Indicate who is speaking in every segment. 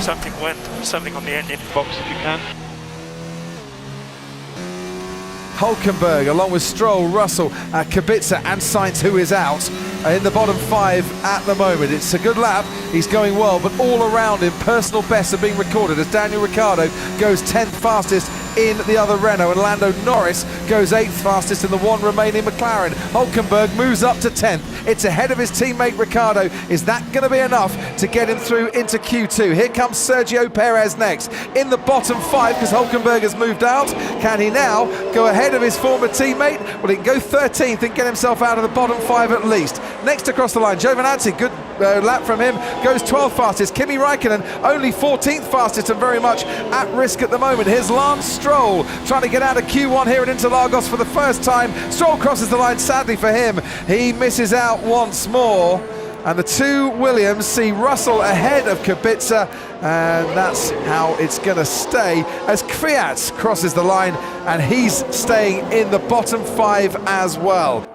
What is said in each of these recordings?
Speaker 1: something went, something on the engine.
Speaker 2: Box if you can.
Speaker 3: Hülkenberg, along with Stroll, Russell, Kubica and Sainz, who is out, in the bottom 5 at the moment. It's a good lap, he's going well, but all around him, personal bests are being recorded as Daniel Ricciardo goes 10th fastest in the other Renault, and Lando Norris goes 8th fastest in the one remaining McLaren. Hülkenberg moves up to 10th. It's ahead of his teammate Ricciardo. Is that going to be enough to get him through into Q2? Here comes Sergio Perez next in the bottom 5 because Hülkenberg has moved out. Can he now go ahead of his former teammate? Well, he can go 13th and get himself out of the bottom 5 at least. Next across the line, Giovinazzi, good lap from him, goes 12th fastest. Kimi Räikkönen only 14th fastest and very much at risk at the moment. Here's Lance Stroll trying to get out of Q1 here at Interlagos for the first time. Stroll crosses the line, sadly for him. He misses out once more. And the two Williams see Russell ahead of Kubica, and that's how it's going to stay as Kvyat crosses the line, and he's staying in the bottom 5 as well.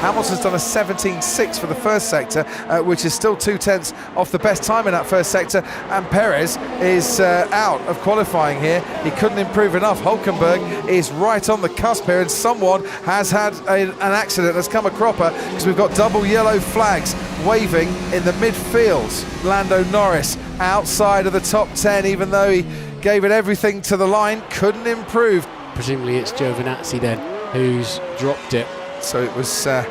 Speaker 3: Hamilton's done a 17.6 for the first sector, which is still 2/10 off the best time in that first sector, and Perez is out of qualifying here. He couldn't improve enough. Hülkenberg is right on the cusp here, and someone has had an accident, has come a cropper, because we've got double yellow flags waving in the midfield. Lando Norris outside of the top 10, even though he gave it everything to the line, couldn't improve.
Speaker 4: Presumably it's Giovinazzi then who's dropped it.
Speaker 3: So it was at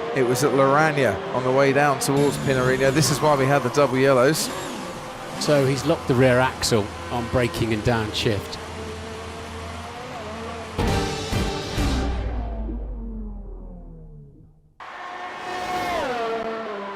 Speaker 3: Lorania on the way down towards Pinarino. This is why we had the double yellows.
Speaker 4: So he's locked the rear axle on braking and downshift.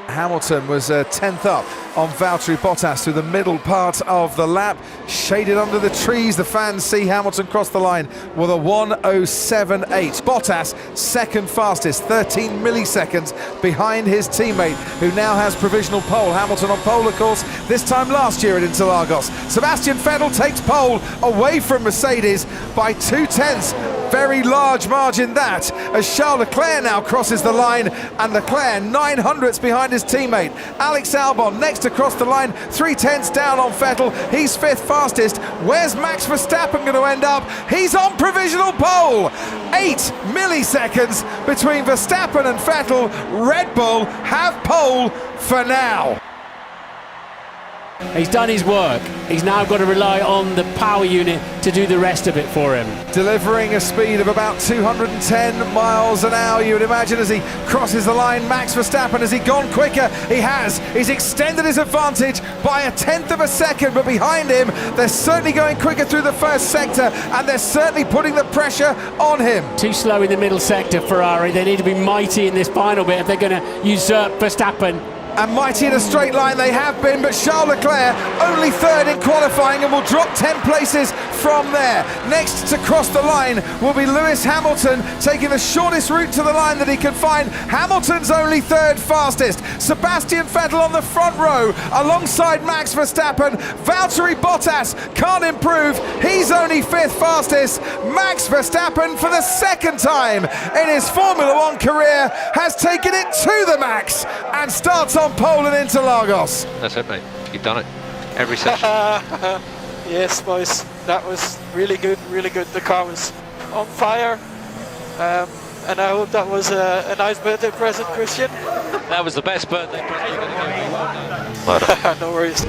Speaker 3: Hamilton was 10th up on Valtteri Bottas through the middle part of the lap, shaded under the trees. The fans see Hamilton cross the line with a 1:07.8. Bottas second fastest, 13 milliseconds behind his teammate, who now has provisional pole. Hamilton on pole, of course, this time last year at Interlagos. Sebastian Vettel takes pole away from Mercedes by 2/10. Very large margin that, as Charles Leclerc now crosses the line, and Leclerc 900ths behind his teammate. Alex Albon next across the line, 3/10 down on Vettel. He's 5th fastest. Where's Max Verstappen going to end up? He's on provisional pole. 8 milliseconds between Verstappen and Vettel. Red Bull have pole for now.
Speaker 4: He's done his work. He's now got to rely on the power unit to do the rest of it for him.
Speaker 3: Delivering a speed of about 210 miles an hour, you would imagine, as he crosses the line. Max Verstappen, has he gone quicker? He has. He's extended his advantage by 1/10 of a second, but behind him, they're certainly going quicker through the first sector, and they're certainly putting the pressure on him.
Speaker 4: Too slow in the middle sector, Ferrari. They need to be mighty in this final bit if they're going to usurp Verstappen.
Speaker 3: And mighty in a straight line they have been, but Charles Leclerc only 3rd in qualifying and will drop 10 places from there. Next to cross the line will be Lewis Hamilton, taking the shortest route to the line that he can find. Hamilton's only 3rd fastest. Sebastian Vettel on the front row alongside Max Verstappen. Valtteri Bottas can't improve. He's only 5th fastest. Max Verstappen, for the second time in his Formula One career, has taken it to the max and starts on pole in Interlagos.
Speaker 2: That's it, mate. You've done it. Every session.
Speaker 1: Yes, boys, that was really good, really good. The car was on fire, and I hope that was a nice birthday present, Christian.
Speaker 2: That was the best birthday present you're going to give me.
Speaker 1: No worries.